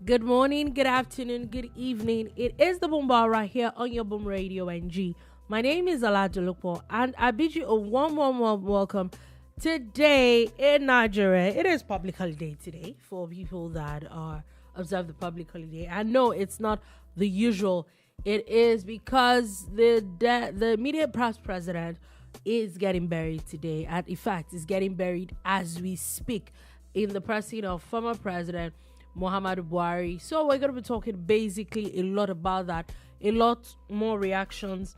Good morning, good afternoon, good evening. It is the boombar right here on your Boom Radio NG. My name is Dolupo, and I bid you a warm welcome. Today in Nigeria, it is public holiday today for people that are observe the public holiday. And no, it's not the usual. It is because the immediate past president is getting buried today, and in fact, is getting buried as we speak in the passing of former president Muhammadu Buhari. So we're going to be talking basically a lot about that. A lot more reactions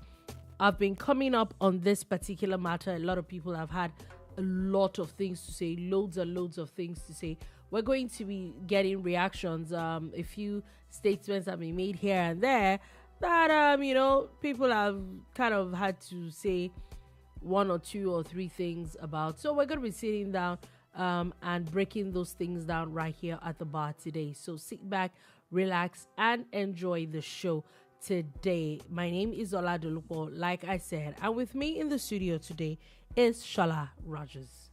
have been coming up on this particular matter. A lot of people have had a lot of things to say, loads and loads of things to say. We're going to be getting reactions. A few statements have been made here and there that, people have kind of had to say one or two or three things about. So we're going to be sitting down and breaking those things down right here at the bar today. So sit back, relax, and enjoy the show today. My name is Dolupo, like I said, and with me in the studio today is Sola Rogers.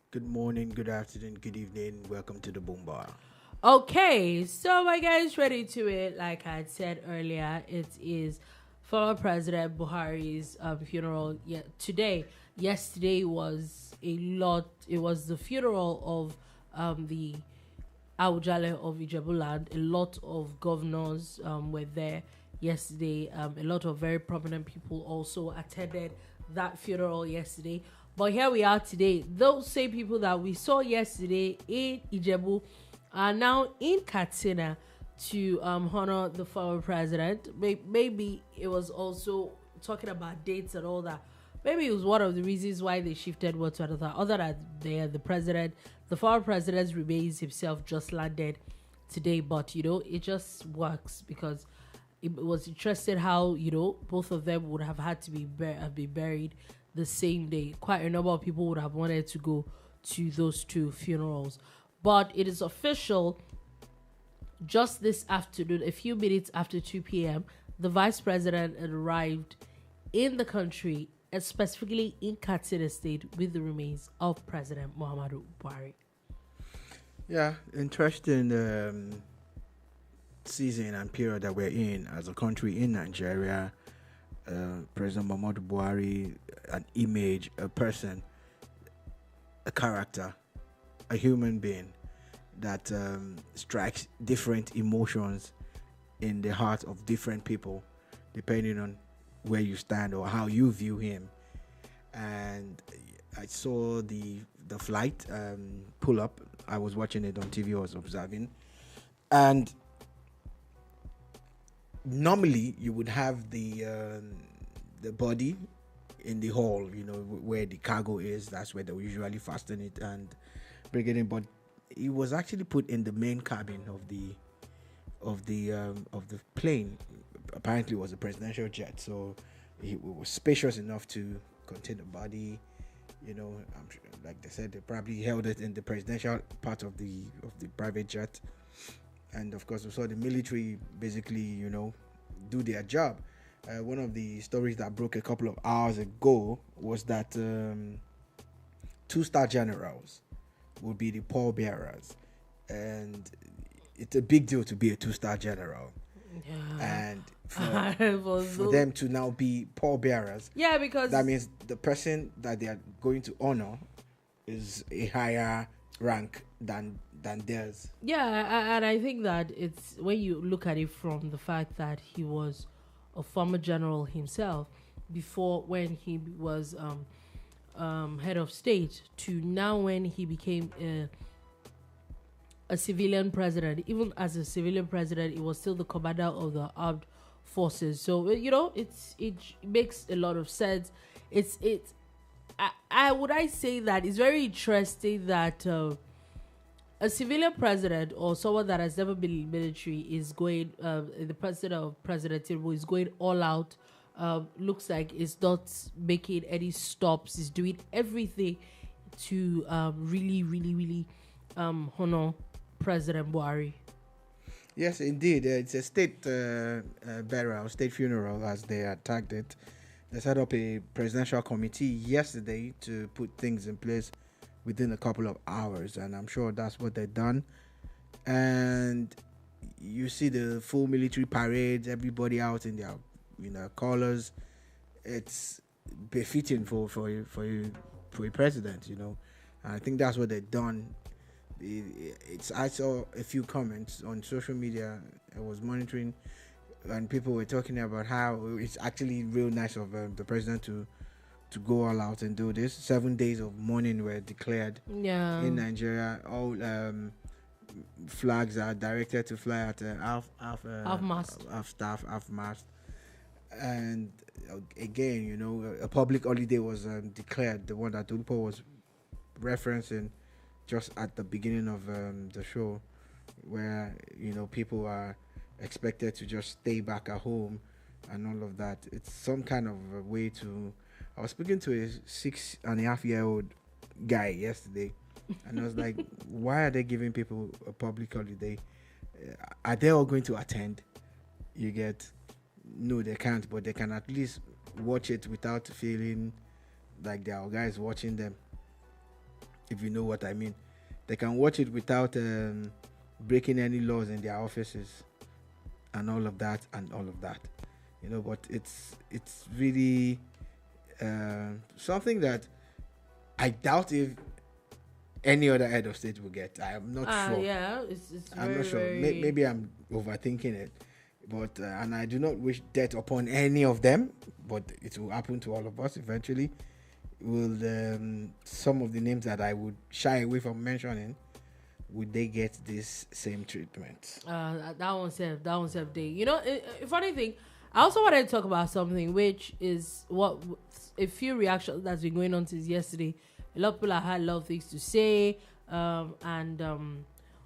Good morning, good afternoon, good evening. Welcome to the boombar. Okay, so my guys, ready to it. Like I said earlier, it is former President Buhari's funeral today. Yesterday was a lot. It was the funeral of the Awujale of Ijebuland. A lot of governors were there yesterday. A lot of very prominent people also attended that funeral yesterday. But here we are today. Those same people that we saw yesterday in Ijebu are now in Katsina to honor the former president. Maybe it was also talking about dates and all that. Maybe it was one of the reasons why they shifted one to another. Other than the former president's remains himself just landed today. But, it just works because it was interesting how, both of them would have had to be buried the same day. Quite a number of people would have wanted to go to those two funerals. But it is official. Just this afternoon, a few minutes after 2 p.m., the vice president arrived in the country, and specifically in Katsina State, with the remains of President Muhammadu Buhari. Yeah, interesting season and period that we're in as a country in Nigeria. President Muhammadu Buhari, an image, a person, a character, a human being that strikes different emotions in the heart of different people, depending on where you stand or how you view him. And I saw the flight pull up. I was watching it on TV. I was observing, and normally you would have the body in the hall, where the cargo is. That's where they will usually fasten it and bring it in. But it was actually put in the main cabin of the plane. Apparently, it was a presidential jet, so it was spacious enough to contain the body. I'm sure, like they said, they probably held it in the presidential part of the private jet. And of course, we saw the military basically, do their job. One of the stories that broke a couple of hours ago was that 2-star generals would be the pallbearers, and it's a big deal to be a 2-star general. Yeah. And for them to now be pallbearers, because that means the person that they are going to honor is a higher rank than theirs. And I think that it's when you look at it from the fact that he was a former general himself before, when he was head of state, to now when he became a civilian president. Even as a civilian president, he was still the commander of the armed forces. So it makes a lot of sense. I say that it's very interesting that a civilian president or someone that has never been in the military is going, the president of President Tinubu is going all out. Looks like it's not making any stops. It's doing everything to really, really, really honor President Buhari. Yes, indeed. It's a state burial, state funeral, as they had tagged it. They set up a presidential committee yesterday to put things in place within a couple of hours, and I'm sure that's what they've done. And you see the full military parades, everybody out in their colors. It's befitting for a president, And I think that's what they've done. I saw a few comments on social media. I was monitoring, and people were talking about how it's actually real nice of the president to go all out and do this. 7 days of mourning were declared in Nigeria. All flags are directed to fly at half staff, half mast. And again, a public holiday was declared, the one that Dolupo was referencing just at the beginning of the show, where people are expected to just stay back at home and all of that. It's some kind of a way to. I was speaking to a 6.5-year-old guy yesterday, and I was like, "Why are they giving people a public holiday? Are they all going to attend?" You get. No, they can't, but they can at least watch it without feeling like there are guys watching them, if you know what I mean. They can watch it without breaking any laws in their offices and all of that. But it's really something that I doubt if any other head of state will get. I am not sure. Yeah, I'm not sure. Maybe I'm overthinking it. But and I do not wish death upon any of them, but it will happen to all of us eventually. Will some of the names that I would shy away from mentioning, would they get this same treatment? That one said day. A funny thing, I also wanted to talk about something which is what a few reactions that's been going on since yesterday. A lot of people have had a lot of things to say, and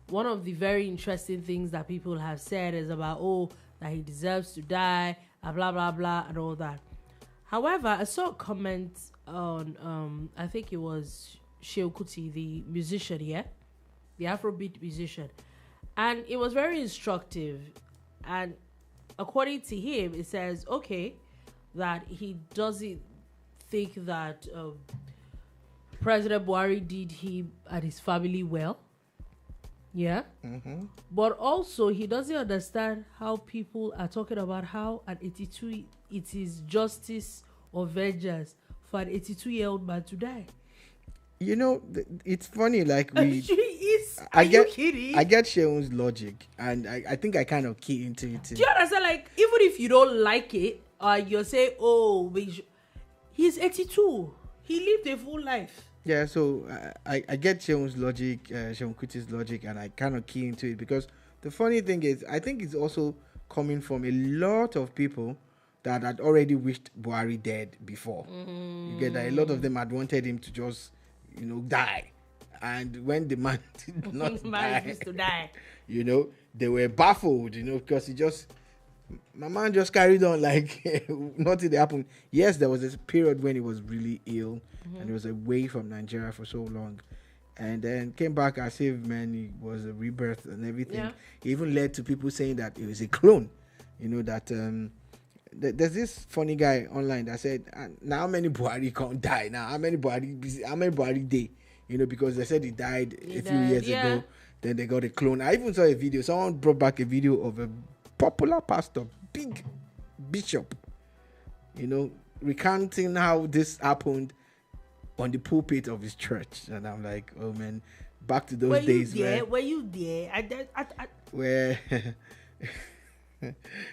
one of the very interesting things that people have said is about that he deserves to die, blah blah blah, and all that. However, I saw a comment on I think it was Shehu Kuti, the musician, the Afrobeat musician, and it was very instructive. And according to him, it says that he doesn't think that President Buhari did him and his family well. Yeah. Mm-hmm. But also, he doesn't understand how people are talking about how at 82 it is justice or vengeance for an 82-year-old man to die. It's funny. Like Are you kidding? I get Shehu's logic, and I think I kind of key into it. Do you understand? Like, even if you don't like it, you'll say, he's 82. He lived a full life. Yeah, so I get Shehu's logic, Shehu Kuti's logic, and I kind of key into it because the funny thing is, I think it's also coming from a lot of people that had already wished Buhari dead before. You get that? A lot of them had wanted him to just, die. And when the man did not die, they were baffled, because my man just carried on like nothing happened. Yes, there was a period when he was really ill and he was away from Nigeria for so long, and then came back as if he was a rebirth and everything. Yeah. It even led to people saying that it was a clone. There's this funny guy online that said, "Now how many Buhari can't die? Now how many Buhari day?" Because they said he died a few years ago. Then they got a clone. I even saw a video. Someone brought back a video of a popular pastor, big bishop, recounting how this happened on the pulpit of his church. And I'm like, oh man, back to those days. Were you there? Where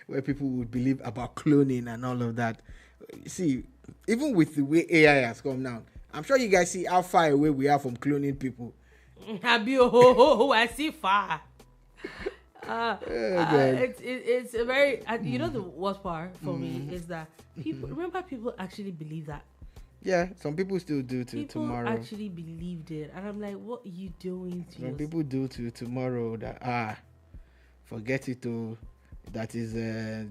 where people would believe about cloning and all of that. See, even with the way AI has come now, I'm sure you guys see how far away we are from cloning people. I see far. It's a very the worst part for me is that people actually believe that. Yeah, some people still do to people tomorrow. People actually believed it, and I'm like, what are you doing to some people do to tomorrow that forget it that is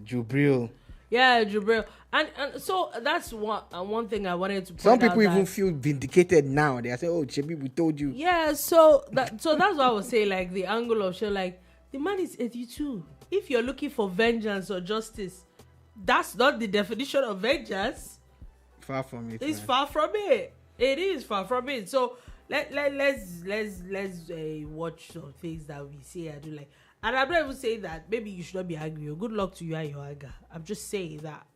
Jubril. Yeah, Jubril. And so that's one thing I wanted to point out. Some people even feel vindicated now. They are saying, "Oh, Chebi, we told you." Yeah, so that's what I was saying, like the angle of show, like the man is 82. If you're looking for vengeance or justice, that's not the definition of vengeance. Far from it. It's far from it. It is far from it. So let's watch some things that we see and do. Like, And I'm not even saying that maybe you should not be angry. Good luck to you and your anger. I'm just saying that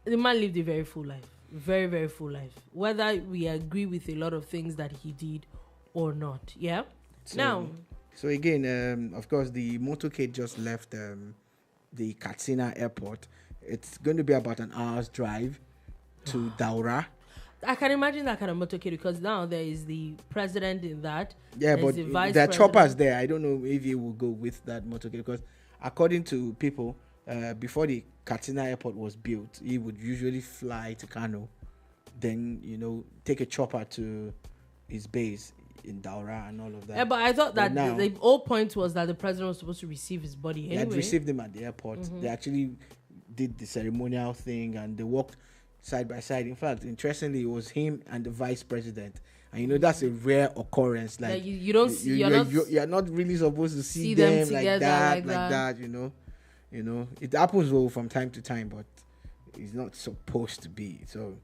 the man lived a very full life. Very, very full life. Whether we agree with a lot of things that he did or not. Yeah? So again, of course, the motorcade just left the Katsina airport. It's going to be about an hour's drive to Daura. I can imagine that kind of motorcade because now there is the president in that. Yeah, but there are choppers there. I don't know if he will go with that motorcade because according to people, before the Katsina airport was built, he would usually fly to Kano, then, take a chopper to his base in Daura and all of that. Yeah, but I thought that the whole point was that the president was supposed to receive his body anyway. They had received him at the airport. They actually did the ceremonial thing and they walked side by side. In fact, interestingly, it was him and the vice president. And that's a rare occurrence. Like you're not really supposed to see them like that. It happens from time to time, but it's not supposed to be. So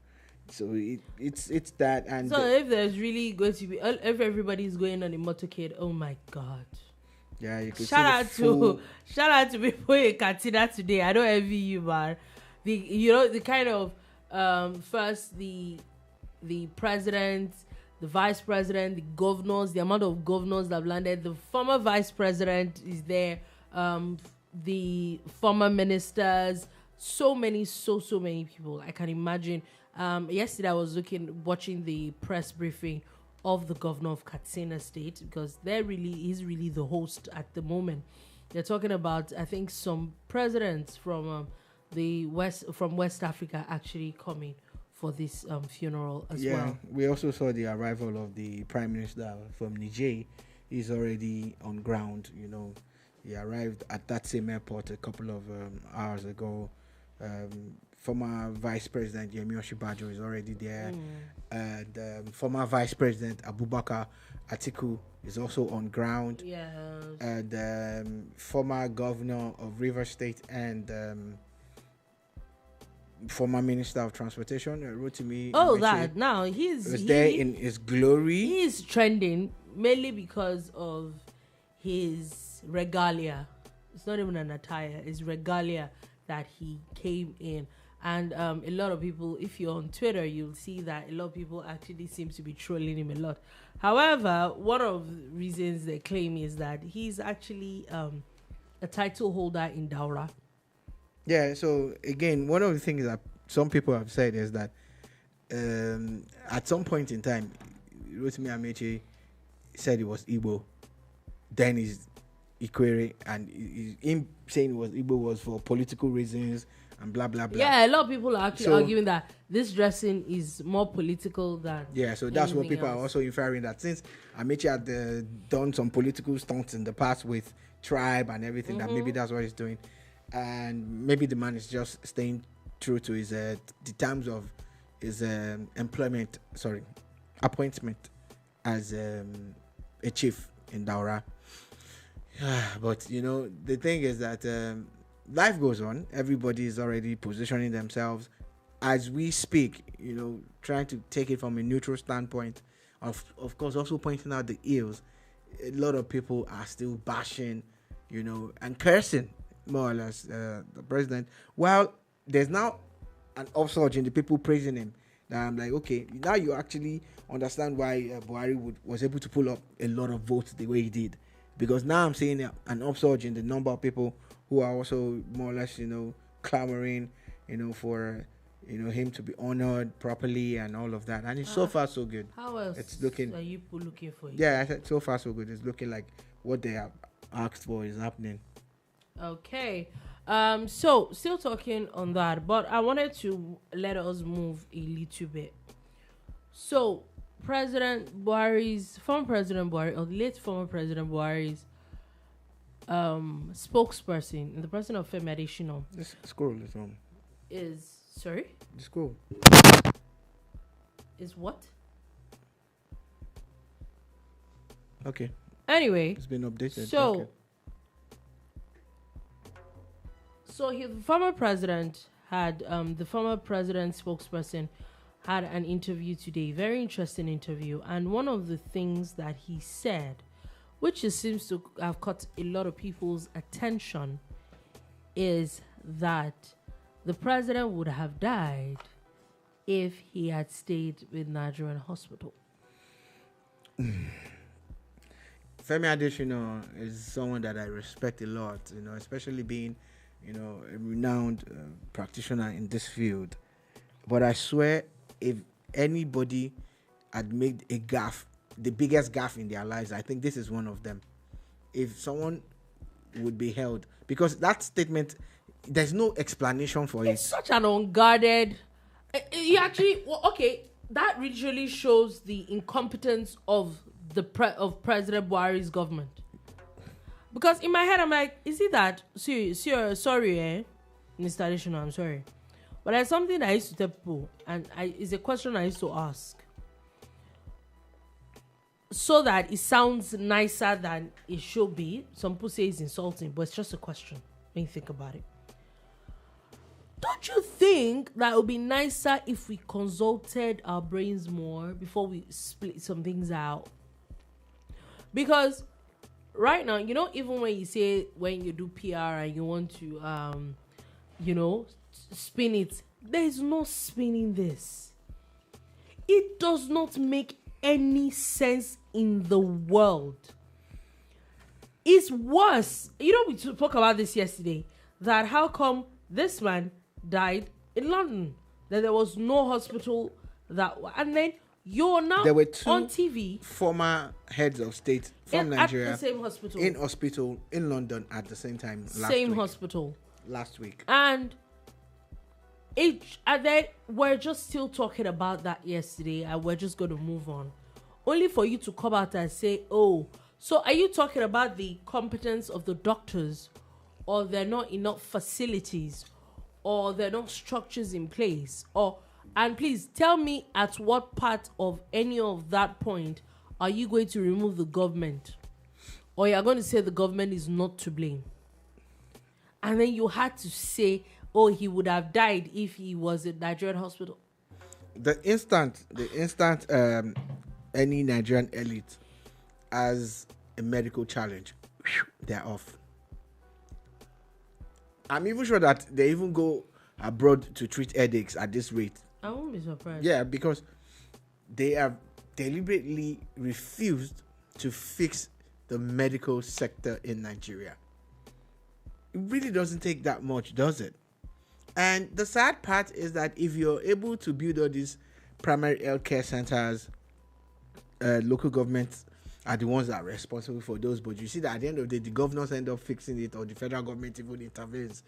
it's that. And so if there's really going to be, if everybody's going on a motorcade, oh my God. Yeah, you can shout out to people in Katsina today. I don't envy you, man. The kind of first the president, the vice president, the governors, the amount of governors that have landed. The former vice president is there. The former ministers, so many people. I can imagine. Yesterday I was watching the press briefing of the governor of Katsina State because he's really the host at the moment. They're talking about, I think, some presidents from West Africa actually coming for this funeral as well. Yeah, we also saw the arrival of the Prime Minister from Niger. He's already on ground. He arrived at that same airport a couple of hours ago. Former Vice President Yemi Osinbajo is already there, and former Vice President Abubakar Atiku is also on ground. Yes. And former Governor of Rivers State and former Minister of Transportation, Rotimi. Now he's there in his glory. He's trending mainly because of his regalia. It's not even an attire; it's regalia that he came in. And a lot of people, if you're on Twitter, you'll see that a lot of people actually seem to be trolling him a lot. However, one of the reasons they claim is that he's actually a title holder in Daura. Yeah, so again, one of the things that some people have said is that at some point in time, Rotimi Amechi said it was Igbo. Then he's Ikwere, and him saying it was Igbo was for political reasons and blah blah blah. Yeah, a lot of people are actually arguing that this dressing is more political than. Yeah, so that's what people are also inferring, that since Amechi had done some political stunts in the past with tribe and everything, that maybe that's what he's doing, and maybe the man is just staying true to his the terms of his appointment as a chief in Daura. But the thing is that life goes on. Everybody is already positioning themselves as we speak, trying to take it from a neutral standpoint. Of course, also pointing out the ills. A lot of people are still bashing, and cursing more or less the president. While there's now an upsurge in the people praising him, that I'm like, okay, now you actually understand why Buhari was able to pull up a lot of votes the way he did. Because now I'm seeing an upsurge in the number of people who are also more or less, clamoring, for, him to be honored properly and all of that. And it's so far so good. How else it's looking, are you looking for? Yeah, I said so far so good. It's looking like what they have asked for is happening. Okay. So still talking on that, but I wanted to let us move a little bit. So former President Buhari, or late former President Buhari's spokesperson in the person of Femi Adesina. This scroll is wrong. Sorry? The scroll. Is what? Okay. Anyway. It's been updated. So the former president had, the former president's spokesperson had an interview today, very interesting interview. And one of the things that he said which seems to have caught a lot of people's attention, is that the president would have died if he had stayed with Nigerian hospital. Femi Adesina is someone that I respect a lot, especially being, a renowned practitioner in this field. But I swear, if anybody had made a gaffe, the biggest gaffe in their lives, I think this is one of them. If someone would be held, because that statement, there's no explanation for it. It's such an unguarded. You actually, that literally shows the incompetence of of President Buhari's government. Because in my head, I'm like, is it that? Sorry, Mr. Adesina, I'm sorry. But there's something I used to tell people, and it's a question I used to ask, so that it sounds nicer than it should be. Some people say it's insulting, but it's just a question when you think about it. Don't you think that it would be nicer if we consulted our brains more before we split some things out? Because right now, even when you say, when you do PR and you want to, spin it, there is no spinning this. It does not make any sense in the world. It's worse. We spoke about this yesterday, that how come this man died in London, that there was no hospital and then you're now there were two on TV former heads of state from Nigeria at the same hospital in London at the same time last week, and then we're just still talking about that yesterday, and we're just going to move on, only for you to come out and say, oh, so are you talking about the competence of the doctors, or there are not enough facilities, or there are not structures in place, and please tell me at what part of any of that point are you going to remove the government, or you're going to say the government is not to blame? And then you had to say, oh, he would have died if he was in Nigerian hospital. The instant any Nigerian elite has a medical challenge, they're off. I'm even sure that they even go abroad to treat headaches at this rate. I won't be surprised. Yeah, because they have deliberately refused to fix the medical sector in Nigeria. It really doesn't take that much, does it? And the sad part is that if you're able to build all these primary health care centers, local governments are the ones that are responsible for those. But you see that at the end of the day, the governors end up fixing it, or the federal government even intervenes.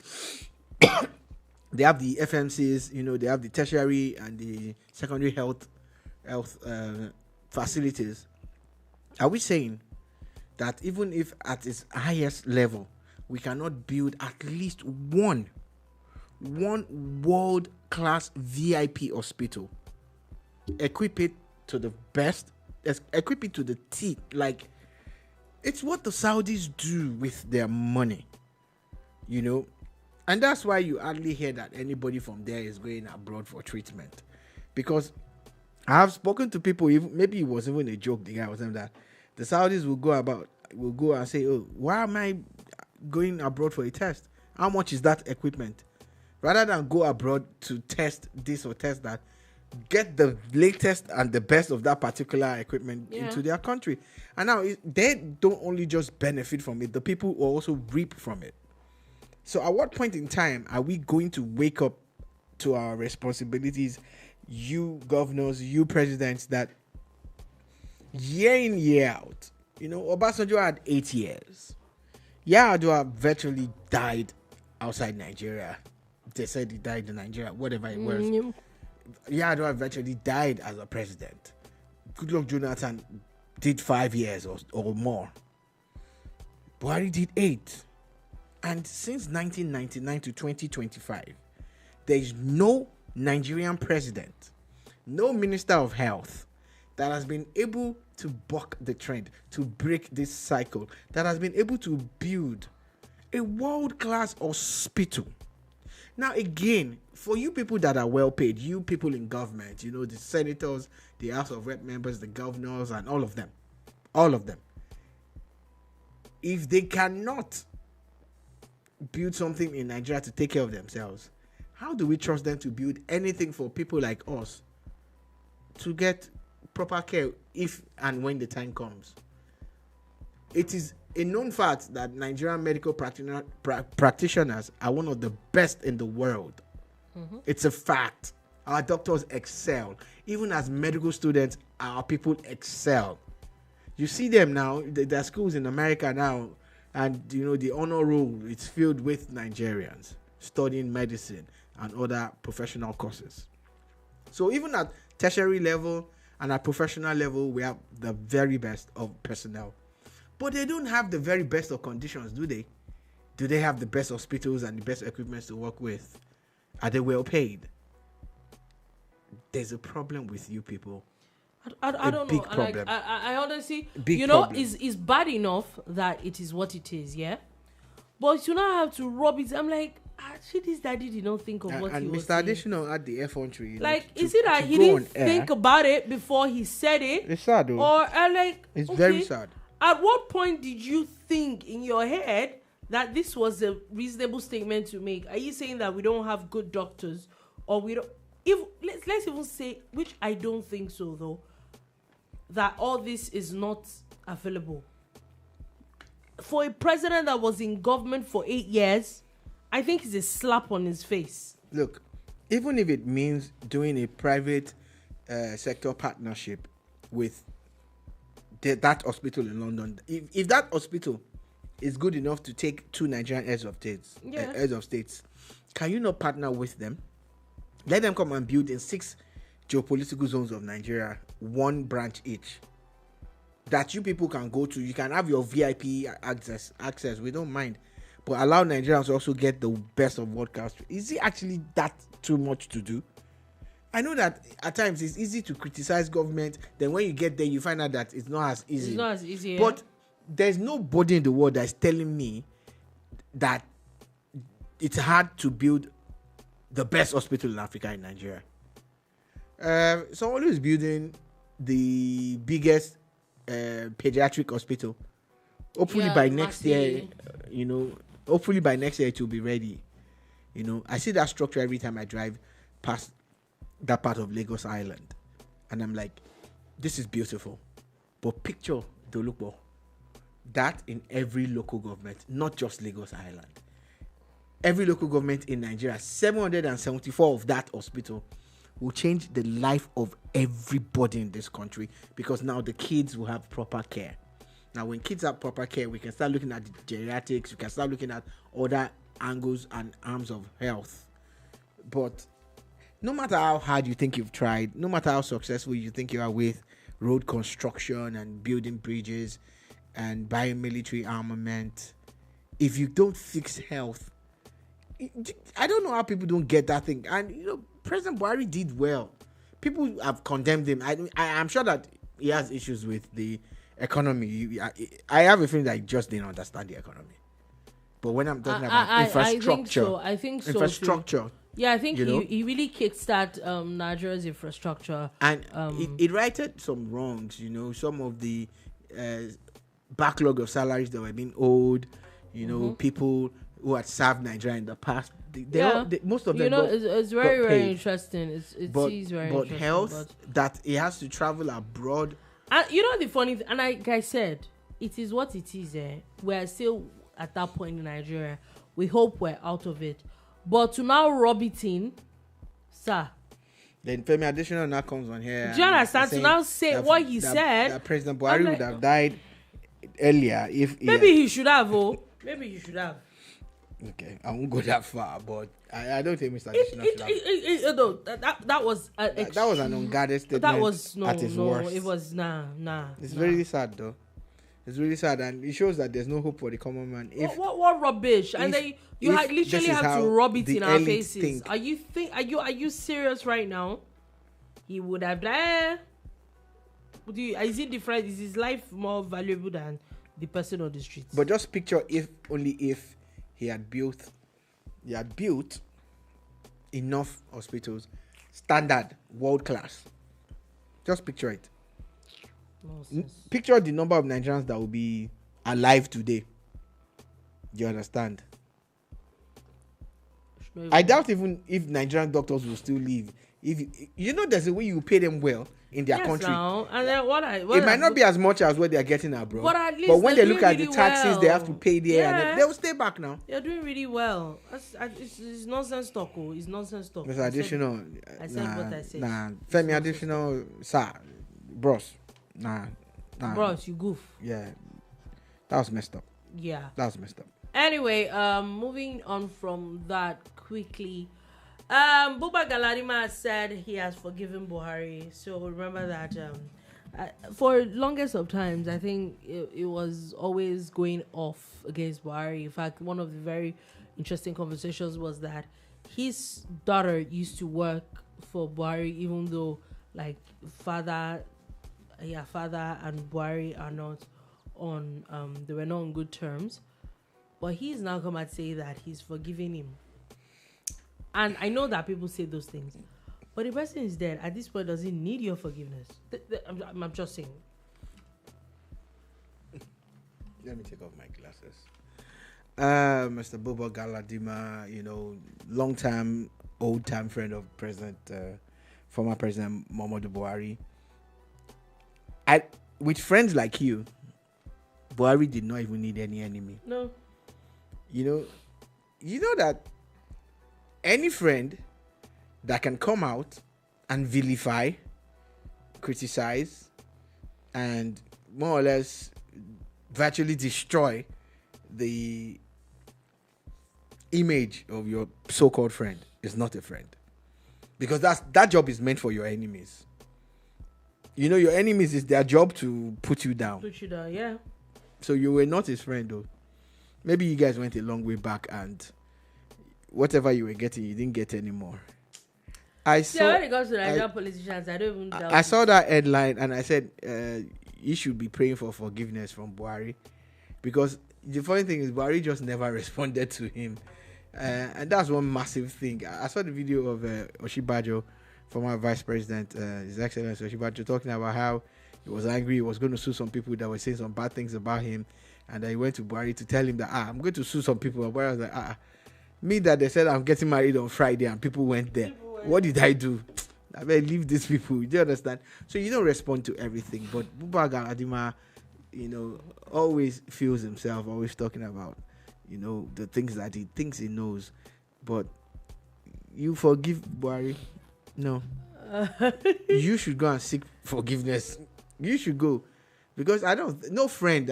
They have the FMCs, they have the tertiary and the secondary health facilities. Are we saying that even if at its highest level, we cannot build at least one world-class VIP hospital, equip it to the best, equip it to the teeth? Like, it's what the Saudis do with their money, and that's why you hardly hear that anybody from there is going abroad for treatment. Because I have spoken to people, maybe it was even a joke, the guy was saying that the Saudis will go and say, oh, why am I going abroad for a test? How much is that equipment? Rather than go abroad to test this or test that, get the latest and the best of that particular equipment into their country. And now they don't only just benefit from it, the people will also reap from it. So at what point in time are we going to wake up to our responsibilities, you governors, you presidents, that year in, year out, Obasanjo had 8 years. Yar'Adua virtually died outside Nigeria. They said he died in Nigeria, whatever it was. Yar'Adua virtually died as a president. Goodluck Jonathan did 5 years or more. Buhari did 8. And since 1999 to 2025, there is no Nigerian president, no minister of health that has been able to buck the trend, to break this cycle, that has been able to build a world-class hospital. Now, again, for you people that are well paid, you people in government, the senators, the House of Rep members, the governors, and all of them, if they cannot build something in Nigeria to take care of themselves, how do we trust them to build anything for people like us to get proper care if and when the time comes? It is a known fact that Nigerian medical practitioners are one of the best in the world. It's a fact. Our doctors excel. Even as medical students, our people excel. You see them now, there are schools in America now, and the honor roll is filled with Nigerians studying medicine and other professional courses. So even at tertiary level and at professional level, we have the very best of personnel. But they don't have the very best of conditions, do they? Do they have the best hospitals and the best equipment to work with? Are they well paid? There's a problem with you people. I don't know. Problem. I honestly, big problem. It's bad enough that it is what it is, yeah? But you now have to rub it. I'm like, actually, this daddy did not think of what he was saying. And Mr. Adesina had the effrontery. Is it that he didn't think about it before he said it? It's sad, though. Or, it's very sad. At what point did you think in your head that this was a reasonable statement to make? Are you saying that we don't have good doctors, or we don't? Let's even say, which I don't think so, though, that all this is not available. For a president that was in government for 8 years, I think it's a slap on his face. Look, even if it means doing a private sector partnership with that hospital in London, if that hospital is good enough to take 2 Nigerian heads of states, can you not partner with them? Let them come and build in 6 geopolitical zones of Nigeria, 1 branch each, that you people can go to. You can have your VIP access. We don't mind, but allow Nigerians to also get the best of world-class. Is it actually that too much to do? I know that at times it's easy to criticize government. Then when you get there, you find out that it's not as easy. It's not as easy. But there's nobody in the world that's telling me that it's hard to build the best hospital in Africa in Nigeria. Someone who is building the biggest pediatric hospital. Hopefully by next year, hopefully by next year it will be ready. I see that structure every time I drive past that part of Lagos Island, and I'm like, this is beautiful. But picture Dolupo, that in every local government, not just Lagos Island. Every local government in Nigeria, 774 of that hospital will change the life of everybody in this country, because now the kids will have proper care. Now, when kids have proper care, we can start looking at the geriatrics, we can start looking at other angles and arms of health. But no matter how hard you think you've tried, no matter how successful you think you are with road construction and building bridges and buying military armament, if you don't fix health, I don't know how people don't get that thing. And President Buhari did well. People have condemned him. I'm sure that he has issues with the economy. I have a feeling that he just didn't understand the economy. But when I'm talking about infrastructure, I think so. Infrastructure. Too. Yeah, I think he really kickstart Nigeria's infrastructure. And it righted some wrongs. Some of the backlog of salaries that were being owed. People who had served Nigeria in the past, most of them. It's very, very interesting. It's very interesting. But health, that he has to travel abroad. And the funny thing, and like I said, it is what it is. We're still at that point in Nigeria. We hope we're out of it. But to now rub it in, sir. Then Femi Adesina now comes on here. Do you understand? To now say what he said. That President Buhari would have died earlier if maybe he should have. Maybe he should have. Okay, I won't go that far, but I don't think Mr. Adesina should have. That was that was an unguarded statement. That was at its worst. It was nah. It's really sad though. It's really sad, and it shows that there's no hope for the common man. What rubbish? And then you literally have to rub it in our faces. Are you serious right now? He would have died. Is it different? Is his life more valuable than the person on the streets? But just picture if he had built enough hospitals, standard, world class. Just picture it. Picture the number of Nigerians that will be alive today. You understand? I doubt even if Nigerian doctors will still live. If you know, there's a way you pay them well in their country. Now. And then it might not be as much as what they are getting abroad. But when they look at the taxes they have to pay there, and they'll stay back now. They're doing really well. It's nonsense talk. It's nonsense talk. Mr. Adesina, I said what I said. Femi Adesina, sir, bros, bros, you goof. Yeah, that was messed up. Yeah, that was messed up. Anyway, moving on from that quickly. Buba Galadima said he has forgiven Buhari. So remember that for longest of times, I think it was always going off against Buhari. In fact, one of the very interesting conversations was that his daughter used to work for Buhari, even though like father and Buhari are not on they were not on good terms. But he's now come and say that he's forgiving him. And I know that people say those things, but the person is dead. At this point, doesn't need your forgiveness. I'm just saying. Let me take off my glasses. Mr. Buba Galadima, long-time, old-time friend of former President Muhammadu Buhari. With friends like you, Buhari did not even need any enemy. No. You know that any friend that can come out and vilify, criticize, and more or less virtually destroy the image of your so-called friend is not a friend. Because that job is meant for your enemies. Your enemies, is their job to put you down. Put you down, yeah. So you were not his friend, though. Maybe you guys went a long way back and whatever you were getting, you didn't get anymore. When it comes to Nigerian politicians, I don't even doubt. I saw that headline and I said, you should be praying for forgiveness from Buhari. Because the funny thing is, Buhari just never responded to him. And that's one massive thing. I saw the video of Oshibajo, former Vice President, His Excellency Oshibajo, talking about how he was angry, he was going to sue some people that were saying some bad things about him. And he went to Buhari to tell him that, I'm going to sue some people. And Buhari was like, me that they said I'm getting married on Friday and people went there. What did I do? I better leave these people. Do you understand? So you don't respond to everything. But Buba Galadima, always feels himself, always talking about, the things that he thinks he knows. But you forgive Buhari? No. You should go and seek forgiveness. You should go. Because there's no friend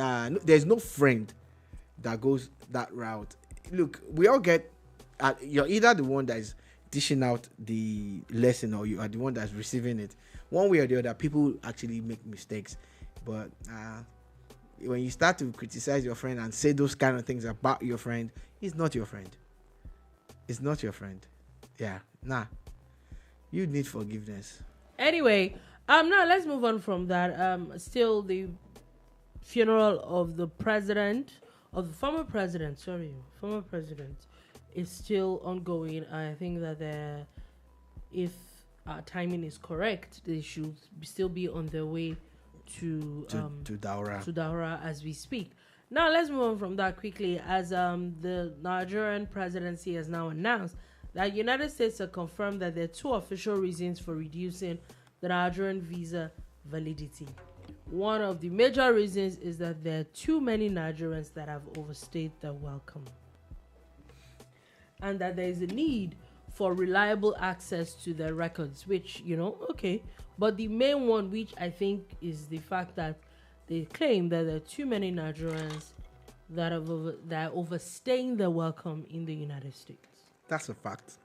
that goes that route. Look, we all get, you're either the one that is dishing out the lesson or you are the one that's receiving it. One way or the other, people actually make mistakes. But when you start to criticize your friend and say those kind of things about your friend, he's not your friend. It's not your friend. Yeah, you need forgiveness. Anyway, now let's move on from that. Still the funeral of the former president is still ongoing. I think that if timing is correct, they should still be on their way to Daura as we speak. Now let's move on from that quickly, as the Nigerian presidency has now announced that United States have confirmed that there are two official reasons for reducing the Nigerian visa validity. One of the major reasons is that there are too many Nigerians that have overstayed their welcome, and that there is a need for reliable access to their records, which, okay. But the main one, which I think is the fact that they claim that there are too many Nigerians that are overstaying their welcome in the United States. That's a fact.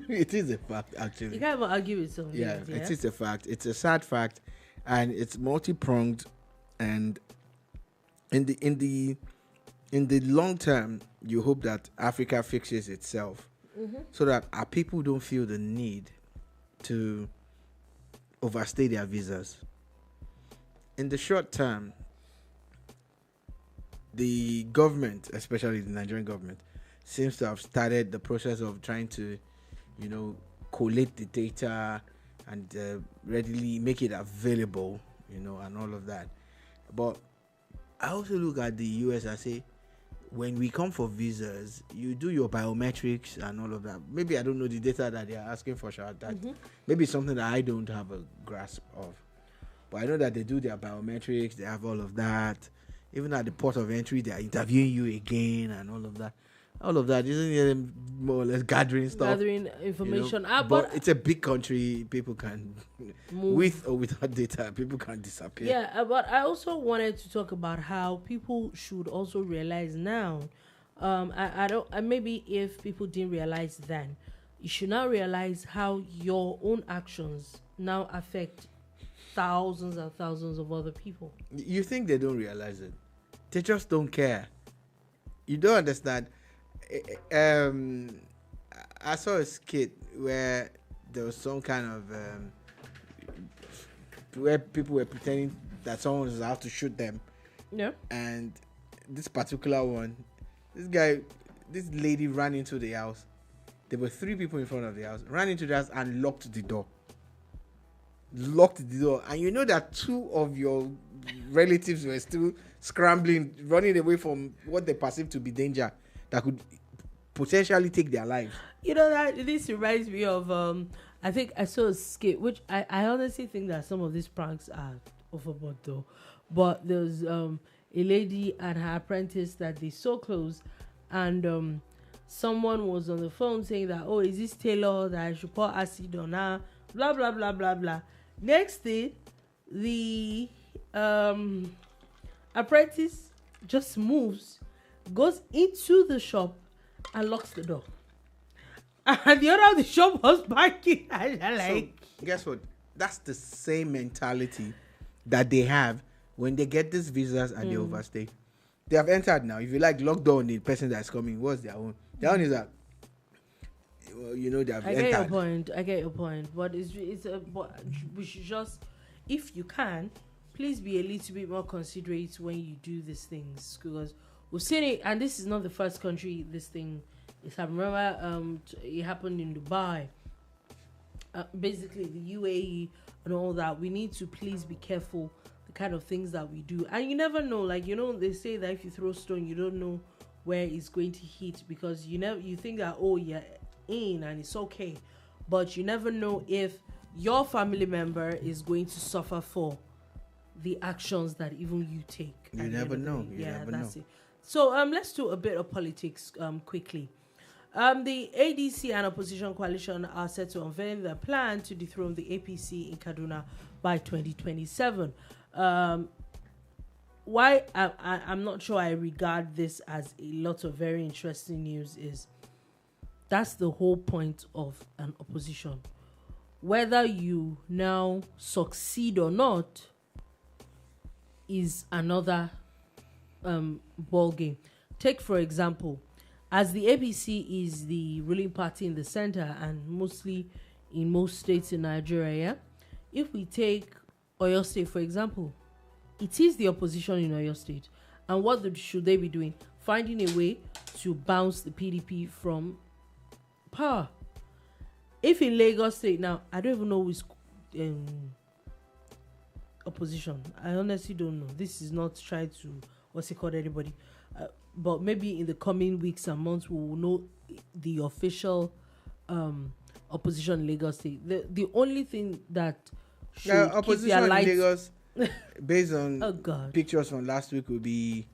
It is a fact, actually. You can't even argue with something. Yeah, it is a fact. It's a sad fact, and it's multi-pronged. And in the long term, you hope that Africa fixes itself, so that our people don't feel the need to overstay their visas. In the short term, the government, especially the Nigerian government, seems to have started the process of trying to, collate the data and readily make it available, and all of that. But I also look at the US and say, when we come for visas, you do your biometrics and all of that. Maybe I don't know the data that they are asking for, that maybe it's something that I don't have a grasp of. But I know that they do their biometrics, they have all of that. Even at the port of entry, they are interviewing you again and all of that. All of that isn't it more or less gathering stuff, gathering information. But it's a big country. People can move. With or without data, people can disappear. Yeah, but I also wanted to talk about how people should also realize now. I don't. Maybe if people didn't realize then, you should now realize how your own actions now affect thousands and thousands of other people. You think they don't realize it? They just don't care. You don't understand. I saw a skit where there was some kind of where people were pretending that someone was out to shoot them. Yeah. And this particular one, this lady ran into the house. There were 3 people in front of the house. Ran into the house and locked the door. And you know that 2 of your relatives were still scrambling, running away from what they perceived to be danger that could potentially take their lives. You know, that this reminds me of I think I saw a skit, which I honestly think that some of these pranks are overboard though. But there's a lady and her apprentice that they so close, and someone was on the phone saying that, oh, is this tailor that I should pour acid on her? Blah blah blah blah blah. Next thing, the apprentice just moves, goes into the shop and locks the door. And the owner of the shop was backing. So, guess what? That's the same mentality that they have when they get these visas and they overstay. They have entered now. If you lock down the person that's coming, what's their own? Their own is that, they have entered. I get your point. But but we should just, if you can, please be a little bit more considerate when you do these things, because we've seen it, and this is not the first country this thing is happening. Remember, it happened in Dubai, basically the UAE and all that. We need to please be careful the kind of things that we do, and you never know. They say that if you throw stone, you don't know where it's going to hit, because you think that, oh, you're in and it's okay, but you never know if your family member is going to suffer for the actions that even you take. You never know. It. So let's do a bit of politics quickly. The ADC and opposition coalition are set to unveil their plan to dethrone the APC in Kaduna by 2027. Why I'm not sure I regard this as a lot of very interesting news is that's the whole point of an opposition. Whether you now succeed or not is another ball game. Take, for example, as the APC is the ruling party in the center and mostly in most states in Nigeria, if we take Oyo State, for example, it is the opposition in Oyo State. And what should they be doing? Finding a way to bounce the PDP from power. If in Lagos State now, I don't even know who's opposition. I honestly don't know. This is not trying to anybody. But maybe in the coming weeks and months we will know the official opposition in Lagos State. The only thing that should opposition keep their lights in Lagos, based on pictures from last week, will be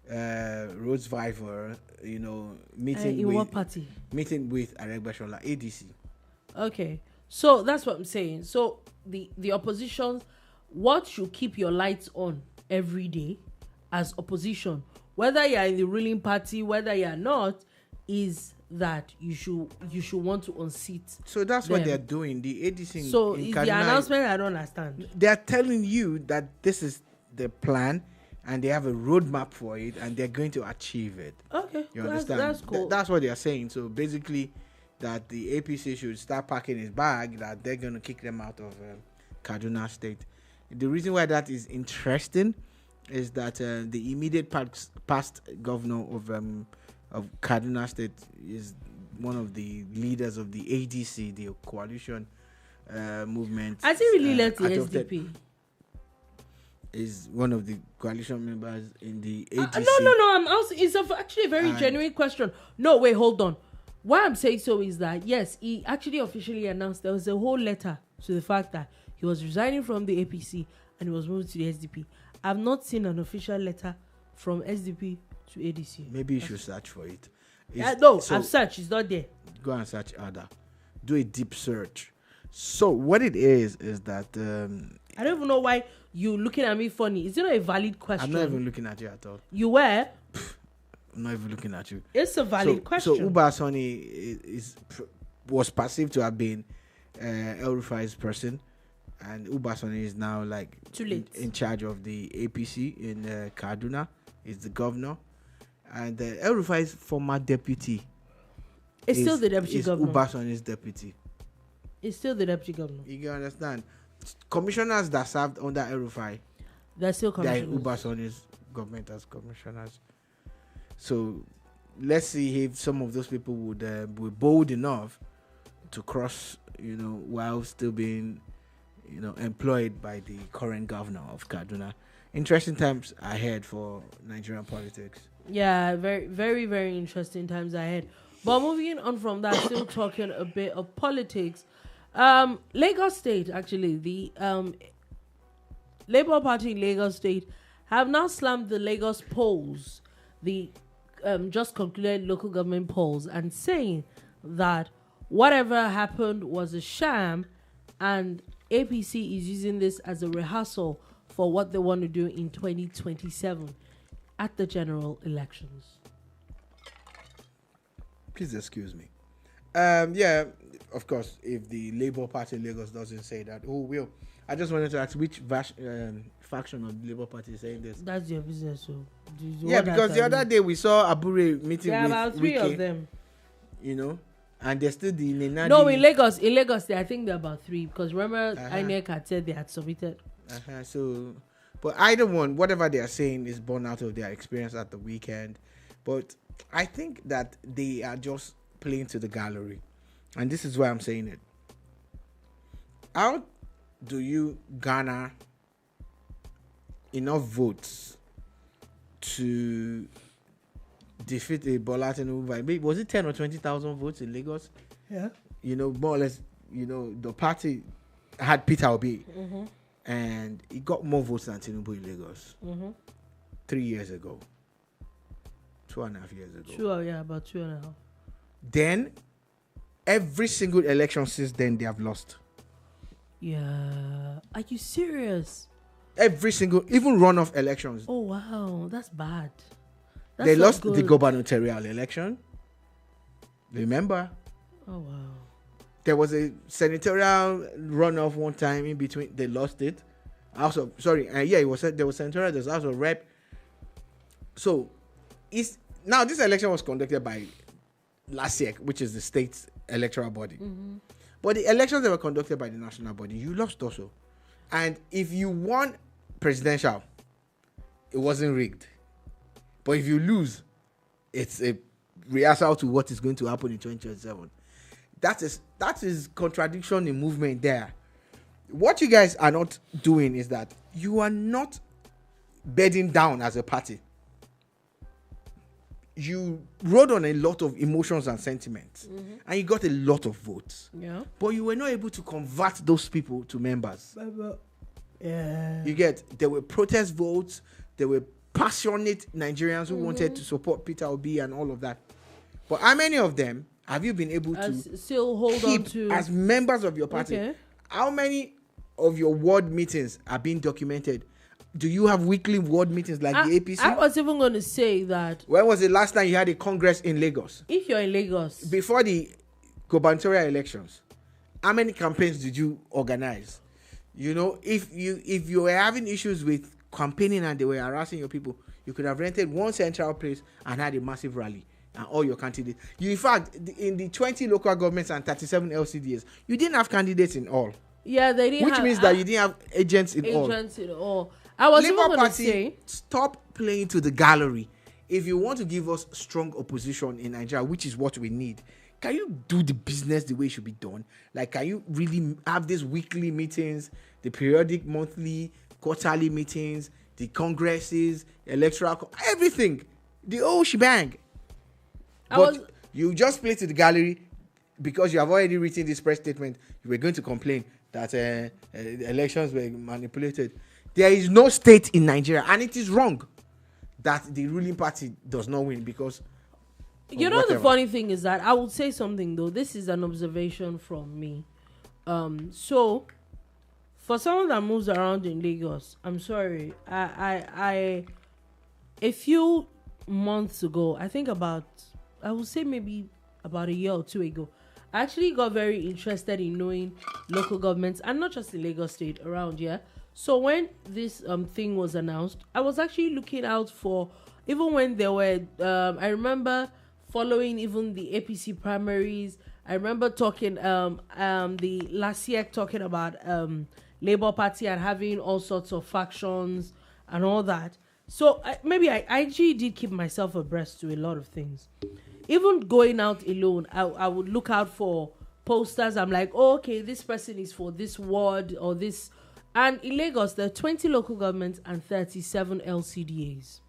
Rhodes Viver, meeting in with what party? Meeting with Aregbesola, ADC. Okay, so that's what I'm saying. So the opposition, what should keep your lights on every day as opposition, whether you're in the ruling party, whether you're not, is that you should want to unseat. So that's them. What they're doing. The ADC. So in is Kaduna, the announcement, I don't understand. They're telling you that this is the plan, and they have a roadmap for it, and they're going to achieve it. Okay, you understand? That's cool. That's what they're saying. So basically, that the APC should start packing his bag, that they're going to kick them out of Kaduna State. The reason why that is interesting is that the immediate past governor of Kaduna State is one of the leaders of the ADC, the coalition movement. Has he really left the SDP? is one of the coalition members in the ADC. No. I'm also. It's actually a very genuine question. No, wait, hold on. Why I'm saying so is that yes, he actually officially announced there was a whole letter to the fact that he was resigning from the APC and he was moved to the SDP. I've not seen an official letter from SDP to ADC. Maybe you should search for it. I've searched. It's not there. Go and search Ada. Do a deep search. So what it is that I don't even know why you looking at me funny. Is it not a valid question? I'm not even looking at you at all. You were? I'm not even looking at you. It's a valid question. So Uba Sani was perceived to have been El Rufai's person, and Uba Sani is now like in charge of the APC in Kaduna. He's the governor, and El Rufai's former deputy. It's still the deputy governor. Uba Sani's deputy. It's still the deputy governor. You can understand. Commissioners that served under El Rufai, they're still commissioners. They're in Uba Sani's government as commissioners. So let's see if some of those people would be bold enough to cross, while still being, employed by the current governor of Kaduna. Interesting times ahead for Nigerian politics. Yeah, very, very, very interesting times ahead. But moving on from that, still talking a bit of politics. Lagos State, actually, the Labour Party in Lagos State have now slammed the Lagos polls, the just concluded local government polls, and saying that whatever happened was a sham, and APC is using this as a rehearsal for what they want to do in 2027 at the general elections. Please excuse me. Yeah, of course, if the Labour Party in Lagos doesn't say that, who will? I just wanted to ask which faction of the Labour Party is saying this. That's your business. So yeah, because the other day we saw Abure meeting with about three Wike, of them. And there's still the Nenadi. No, in Lagos, I think there are about three, because remember INEC had said they had submitted. So, but either one, whatever they are saying is born out of their experience at the weekend. But I think that they are just playing to the gallery, and this is why I'm saying it. How do you garner enough votes to defeat a Bola Tinubu? Was it 10 or 20,000 votes in Lagos? Yeah. More or less, the party had Peter Obi, and he got more votes than Tinubu in Lagos 3 years ago. 2.5 years ago. About 2.5. Then, every single election since then, they have lost. Yeah. Are you serious? Every single, even runoff elections. Oh, wow. That's bad. They lost the gubernatorial election. Remember? Oh, wow. There was a senatorial runoff one time in between. They lost it. There was senatorial. There's also rep. So, now this election was conducted by LASIEC, which is the state's electoral body. But the elections that were conducted by the national body, you lost also. And if you won presidential, it wasn't rigged. But if you lose, it's a rehearsal to what is going to happen in 2027. That is contradiction in movement there. What you guys are not doing is that you are not bedding down as a party. You rode on a lot of emotions and sentiments, and you got a lot of votes. Yeah. But you were not able to convert those people to members. Yeah. There were protest votes, there were passionate Nigerians who wanted to support Peter Obi and all of that. But how many of them have you been able to still hold keep on to as members of your party? Okay. How many of your ward meetings are being documented? Do you have weekly ward meetings like the APC? I was even going to say that. When was the last time you had a congress in Lagos? If you're in Lagos. Before the gubernatorial elections, how many campaigns did you organize? If you were having issues with campaigning and they were harassing your people, you could have rented one central place and had a massive rally and all your candidates. In fact, in the 20 local governments and 37 LCDs, you didn't have candidates in all. Yeah, they didn't. Which means that you didn't have agents in all. I was Labour even going to Party, say, stop playing to the gallery. If you want to give us strong opposition in Nigeria, which is what we need, can you do the business the way it should be done? Like, can you really have these weekly meetings, the periodic monthly quarterly meetings, the congresses, everything, the whole shebang. But you just play to the gallery because you have already written this press statement. You were going to complain that the elections were manipulated. There is no state in Nigeria, and it is wrong that the ruling party does not win because. You know, the funny thing is that I would say something though. This is an observation from me. So for someone that moves around in Lagos, I'm sorry. I a few months ago, I think I would say maybe about a year or two ago, I actually got very interested in knowing local governments, and not just in Lagos State, around here. So when this thing was announced, I was actually looking out for, even when there were, I remember following even the APC primaries. I remember talking, the last year talking about Labour Party and having all sorts of factions and all that. So I actually did keep myself abreast to a lot of things. Even going out alone, I would look out for posters. I'm like, oh, okay, this person is for this ward or this. And in Lagos, there are 20 local governments and 37 LCDAs.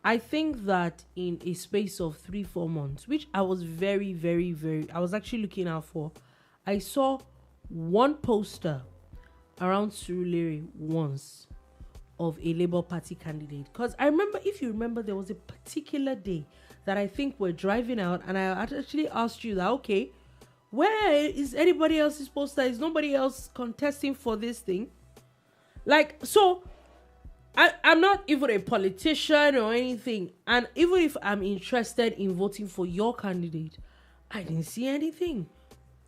I think that in a space of 3-4 months, which I was very, very, very, I was actually looking out for, I saw one poster around Surulere once of a Labour Party candidate. Because I remember, if you remember, there was a particular day that I think we're driving out, and I actually asked you that, okay, where is anybody else's poster? Is nobody else contesting for this thing? Like, so I'm not even a politician or anything. And even if I'm interested in voting for your candidate, I didn't see anything.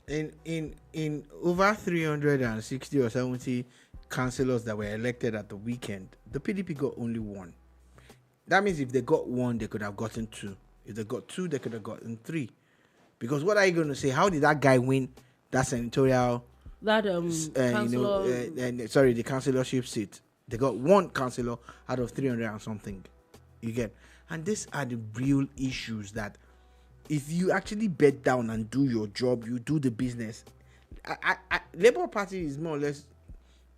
In over 360 or 70 councillors that were elected at the weekend, the PDP got only one. That means if they got one, they could have gotten two. If they got two, they could have gotten three. Because what are you going to say? How did that guy win that senatorial? That the councillorship seat. They got one councillor out of 300 and something. You get, and these are the real issues that, if you actually bed down and do your job, you do the business. Labour Party is more or less,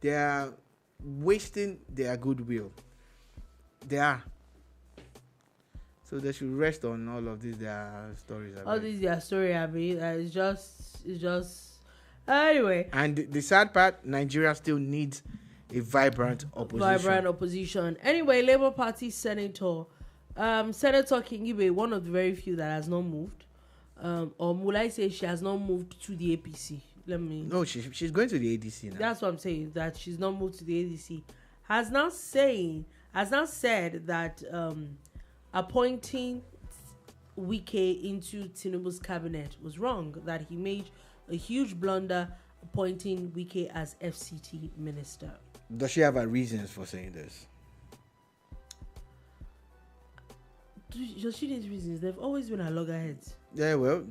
they are wasting their goodwill. They are. So they should rest on all of these their stories. All these their story, I mean, it's just anyway. And the sad part, Nigeria still needs a vibrant opposition. Anyway, Labour Party Senator Kingibe, one of the very few that has not moved. Or will I say she has not moved to the APC? No, she's going to the ADC now. That's what I'm saying, that she's not moved to the ADC. Has now said that appointing Wike into Tinubu's cabinet was wrong, that he made a huge blunder appointing Wike as FCT Minister. Does she have her reasons for saying this? Does she need reasons? They've always been her loggerheads. Yeah, well,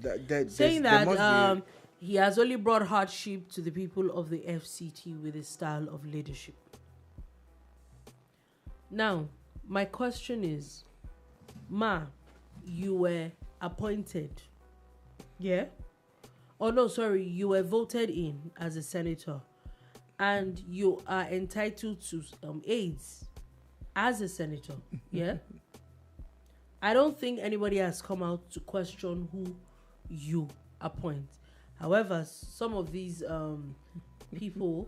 saying that he has only brought hardship to the people of the FCT with his style of leadership. Now, my question is, Ma, you were appointed, yeah? Oh no, sorry, you were voted in as a senator, and you are entitled to aids as a senator, yeah? I don't think anybody has come out to question who you appoint. However, some of these people.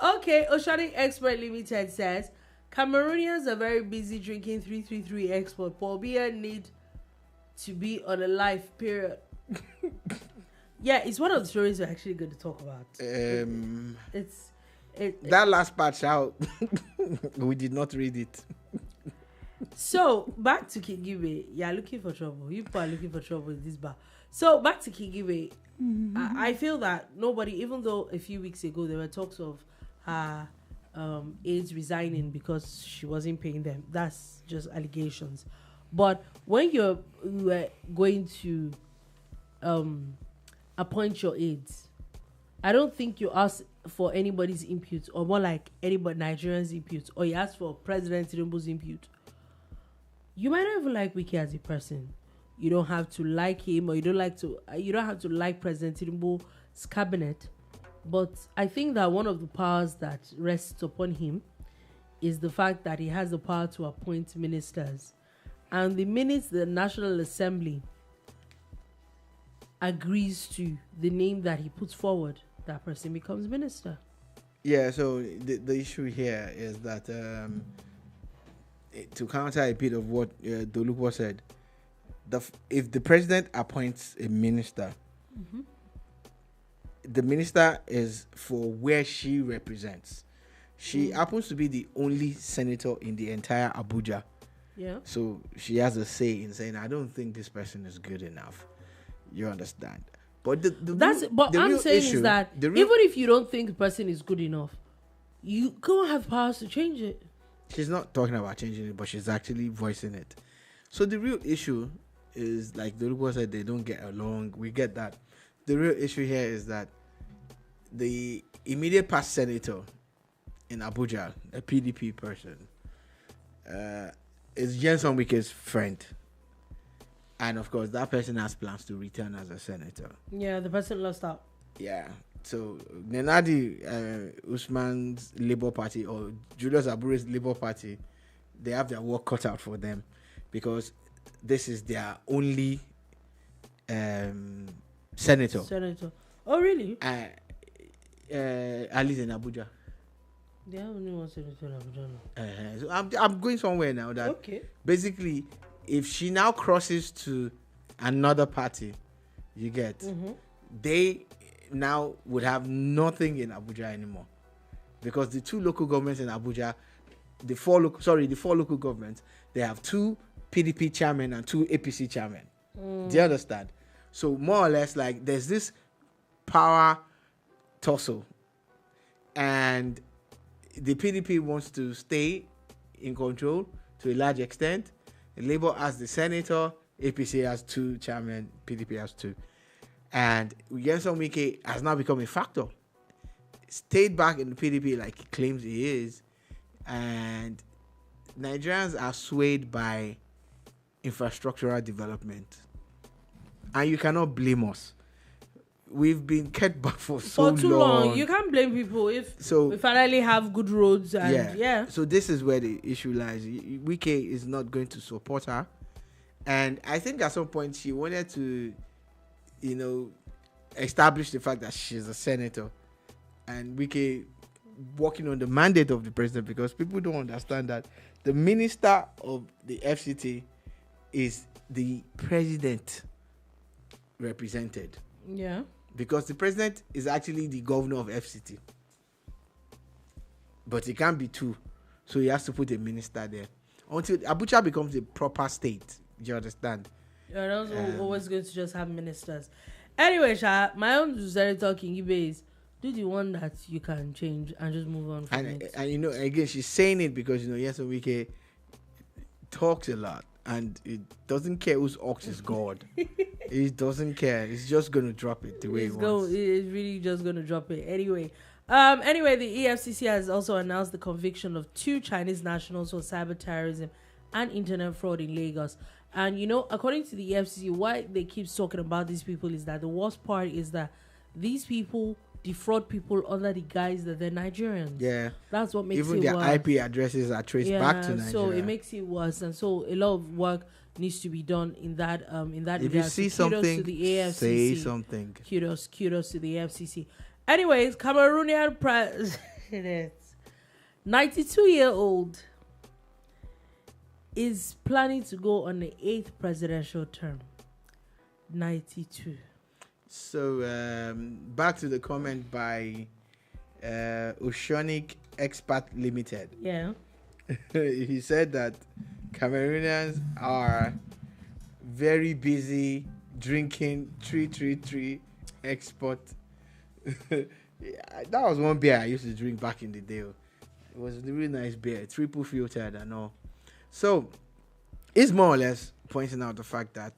Okay, Oceanic Expert Limited says Cameroonians are very busy drinking 333 export. Biya need to be on a life period. Yeah, it's one of the stories we're actually going to talk about. That last part out. We did not read it. So back to Kingibe. You're looking for trouble. You people are looking for trouble in this bar. So back to Kingibe. I feel that nobody, even though a few weeks ago there were talks of her aides resigning because she wasn't paying them. That's just allegations. But when you were going to appoint your aides, I don't think you asked for anybody's input, or more like anybody Nigerian's input, or you asked for President Tinubu's input. You might not even like Wike as a person. You don't have to like him, or you don't have to like President Tinubu's cabinet. But I think that one of the powers that rests upon him is the fact that he has the power to appoint ministers. And the minute the National Assembly agrees to the name that he puts forward, that person becomes minister. Yeah, so the issue here is that to counter a bit of what Dolupo said, if the president appoints a minister, the minister is for where she represents. She happens to be the only senator in the entire Abuja. Yeah. So she has a say in saying, I don't think this person is good enough. You understand? But I'm saying is that even if you don't think the person is good enough, you can't have powers to change it. She's not talking about changing it, but she's actually voicing it. So the real issue is, like Dolupo said, they don't get along. We get that. The real issue here is that the immediate past senator in Abuja, a PDP person, is Jenson Wike's friend. And of course, that person has plans to return as a senator. Yeah, the person lost out. Yeah. So, Nenadi Usman's Labour Party or Julius Abure's Labour Party, they have their work cut out for them because this is their only senator. Oh, really? At least in Abuja. They have only one senator in Abuja now. So I'm going somewhere now that basically, if she now crosses to another party, you get, they now would have nothing in Abuja anymore, because the two local governments in Abuja, the four local governments, they have 2 PDP chairmen and 2 APC chairmen. Do you understand? So more or less, like, there's this power tussle, and the PDP wants to stay in control to a large extent. Labour has the senator, APC has 2 chairmen, PDP has 2. And Jenson Wike has now become a factor. Stayed back in the PDP like he claims he is. And Nigerians are swayed by infrastructural development. And you cannot blame us. We've been kept back for too long. You can't blame people if we finally have good roads. And yeah. So this is where the issue lies. Wike is not going to support her. And I think at some point she wanted to, establish the fact that she's a senator, and Wike working on the mandate of the president, because people don't understand that the minister of the FCT is the president represented. Yeah. Because the president is actually the governor of FCT. But it can't be 2. So he has to put a minister there until Abuja becomes a proper state. Do you understand? You're also always going to just have ministers. Anyway, my own senator Kingibe is do the one that you can change and just move on from it. And again, she's saying it because Jenson Wike talks a lot and it doesn't care whose ox is God. It doesn't care. It's just going to drop it the way it wants. It's really just going to drop it. Anyway, the EFCC has also announced the conviction of 2 Chinese nationals for cyber-terrorism and internet fraud in Lagos. And, according to the EFCC, why they keep talking about these people is that the worst part is that these people defraud people under the guise that they're Nigerians. Yeah. That's what makes it worse. Even their IP addresses are traced back to Nigeria. So it makes it worse. And so a lot of work needs to be done in that if you see something, to the AFCC. Say something. Kudos to the AFCC. Anyways, Cameroonian president, 92-year-old, is planning to go on the 8th presidential term. 92. So back to the comment by Oceanic Expert Limited. Yeah. He said that Cameroonians are very busy drinking 333 export. That was one beer I used to drink back in the day. It was a really nice beer, triple filtered and all. So it's more or less pointing out the fact that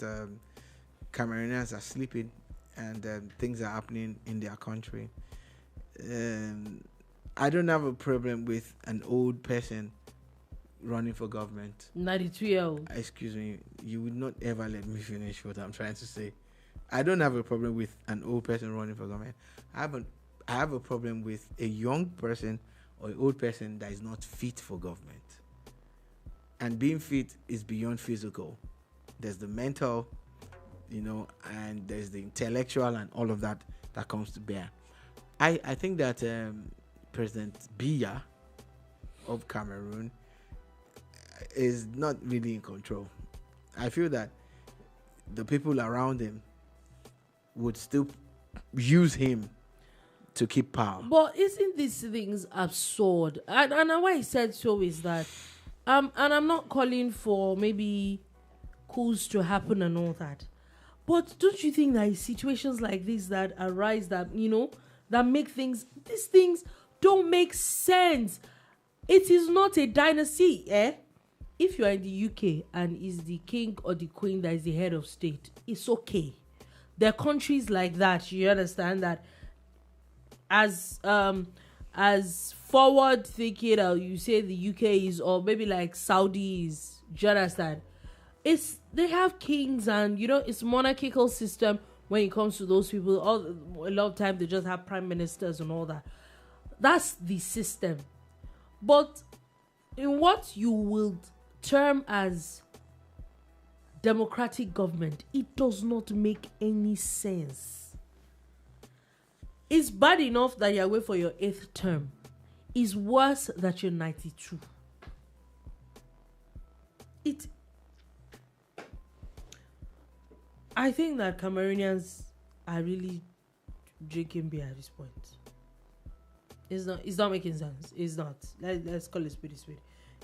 Cameroonians are sleeping and things are happening in their country. I don't have a problem with an old person running for government. 92-year-old. Excuse me, you would not ever let me finish what I'm trying to say. I don't have a problem with an old person running for government. I I have a problem with a young person or an old person that is not fit for government. And being fit is beyond physical. There's the mental, and there's the intellectual and all of that comes to bear. I think that President Biya of Cameroon is not really in control. I feel that the people around him would still use him to keep power. But isn't these things absurd? And why I said so is that, and I'm not calling for maybe coups to happen and all that. But don't you think that situations like this that arise that, that make these things don't make sense? It is not a dynasty, If you are in the UK and is the king or the queen that is the head of state, it's okay. There are countries like that, you understand, that as forward thinking, you say the UK is, or maybe like Saudi is, do you understand? They have kings and, it's monarchical system when it comes to those people. A lot of time they just have prime ministers and all that. That's the system. But in what you will term as democratic government, it does not make any sense. It's bad enough that you're away for your 8th term. It's worse that you're 92. I think that Cameroonians are really drinking beer at this point. It's not making sense. It's not. Let's call it spade.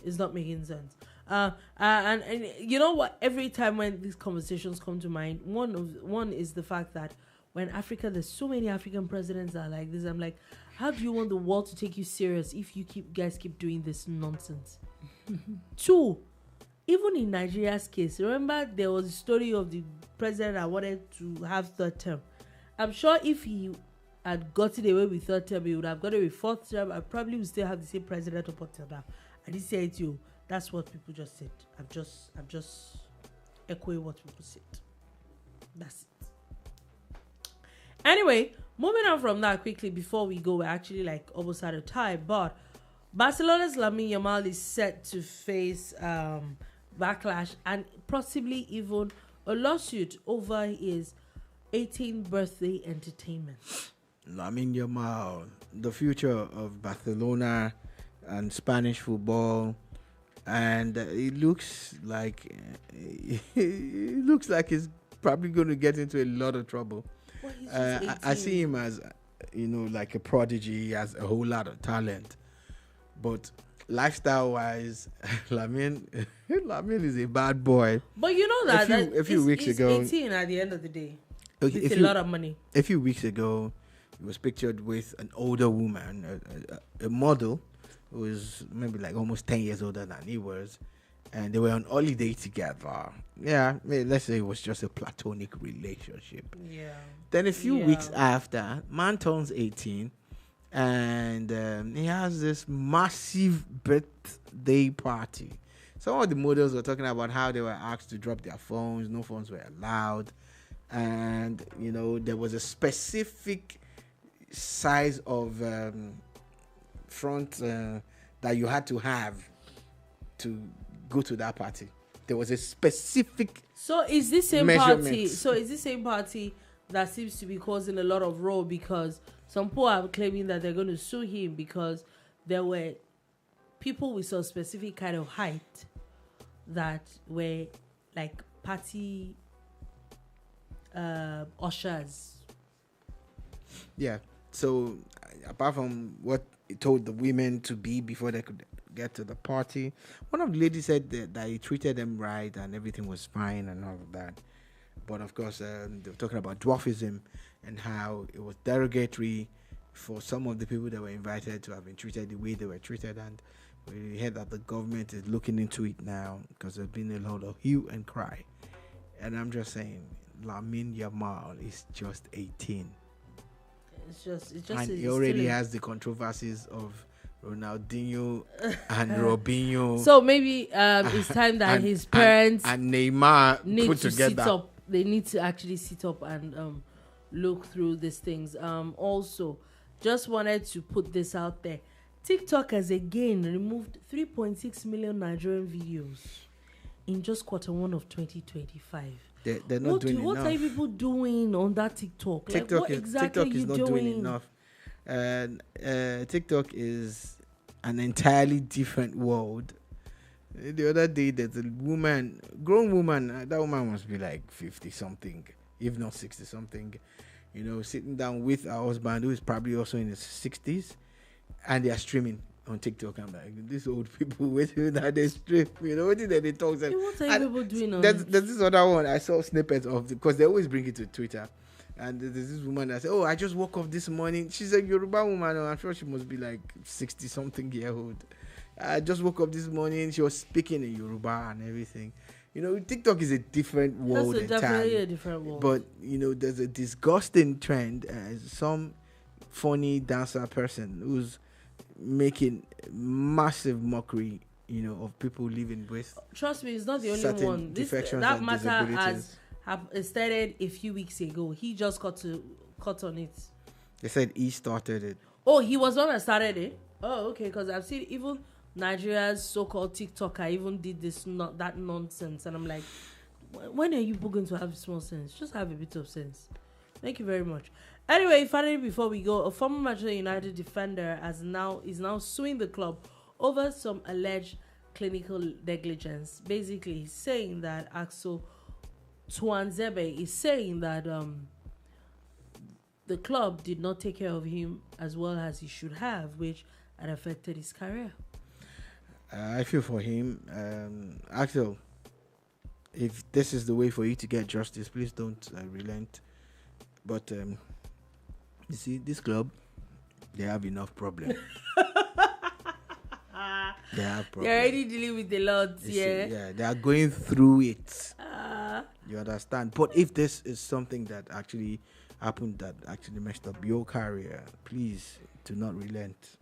It's not making sense. And you know what? Every time when these conversations come to mind, one is the fact that when Africa, there's so many African presidents that are like this. I'm like, how do you want the world to take you serious if you guys keep doing this nonsense? 2, even in Nigeria's case, remember there was a story of the president that wanted to have 3rd term. I'm sure if he had gotten away with 3rd term, he would have gotten away with 4th term. I probably would still have the same president up until now. I didn't say it to you. That's what people just said. I'm just echoing what people said. That's it. Anyway, moving on from that quickly before we go, we're actually like almost out of time. But Barcelona's Lamine Yamal is set to face backlash and possibly even a lawsuit over his 18th birthday entertainment. Lamine Yamal, the future of Barcelona and Spanish football, and it looks like he's probably going to get into a lot of trouble. I see him as like a prodigy. He has a whole lot of talent, but lifestyle wise, Lamine is a bad boy. But you know that a few weeks ago, 18 at the end of the day. Okay, it's a lot of money. A few weeks ago, he was pictured with an older woman, a model who was maybe like almost 10 years older than he was, and they were on holiday together. Yeah, let's say it was just a platonic relationship. Yeah. Then a few weeks after, man turns 18, and he has this massive birthday party. Some of the models were talking about how they were asked to drop their phones. No phones were allowed. And, there was a specific size of front that you had to have to go to that party. There was a specific So is this same party that seems to be causing a lot of row, because some people are claiming that they're going to sue him because there were people with a specific kind of height that were like party ushers. Yeah. So apart from what he told the women to be before they could get to the party, one of the ladies said that he treated them right and everything was fine and all of that. But of course, they were talking about dwarfism and how it was derogatory for some of the people that were invited to have been treated the way they were treated. And we heard that the government is looking into it now because there's been a lot of hue and cry. And I'm just saying, Lamine Yamal is just 18. It's just and he already has the controversies of Ronaldinho and Robinho. So maybe it's time that his parents and Neymar need put to together. sit up. They need to actually sit up and look through these things. Also, just wanted to put this out there. TikTok has again removed 3.6 million Nigerian videos in just Q1 of 2025. They're not doing enough. What are you people doing on that TikTok? TikTok is not doing enough. And TikTok is an entirely different world. The other day, there's a grown woman. That woman must be like 50-something, if not 60-something. Sitting down with her husband, who is probably also in his 60s, and they are streaming on TikTok. I'm like, these old people waiting that they stream. What did they talk? What are people doing on there's this other one I saw snippets of, because they always bring it to Twitter. And there's this woman that said, I just woke up this morning. She's a Yoruba woman. I'm sure she must be like 60-something year old. I just woke up this morning. She was speaking in Yoruba and everything. TikTok is a different world. That's definitely a different world. But, there's a disgusting trend. Some funny dancer person who's making massive mockery, of people living with. Trust me, it's not the only one. That matter has started a few weeks ago. He just cut on it. They said he started it. Oh, he was the one that started it? Oh, okay, because I've seen even Nigeria's so-called TikToker even did that nonsense. And I'm like, when are you going to have small sense? Just have a bit of sense. Thank you very much. Anyway, finally, before we go, a former Manchester United defender is now suing the club over some alleged clinical negligence. Basically, he's saying that Axel Tuanzebe is saying that the club did not take care of him as well as he should have, which had affected his career. I feel for him. Axel, if this is the way for you to get justice, please don't relent. But you see, this club, they have enough problems. They have problems. They're already dealing with the lot, yeah, they are going through it. You understand? But if this is something that actually happened, that actually messed up your career, please do not relent.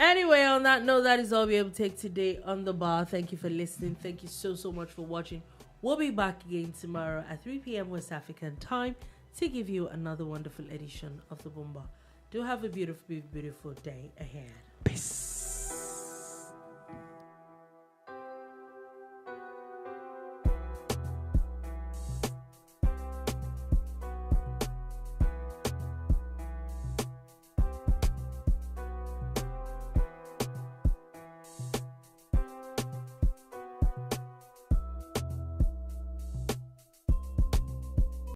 Anyway, on that note, that is all we're able to take today on The Bar. Thank you for listening. Thank you so much for watching. We'll be back again tomorrow at 3 p.m. West African time to give you another wonderful edition of The Boombar. Do have a beautiful, beautiful day ahead. Peace.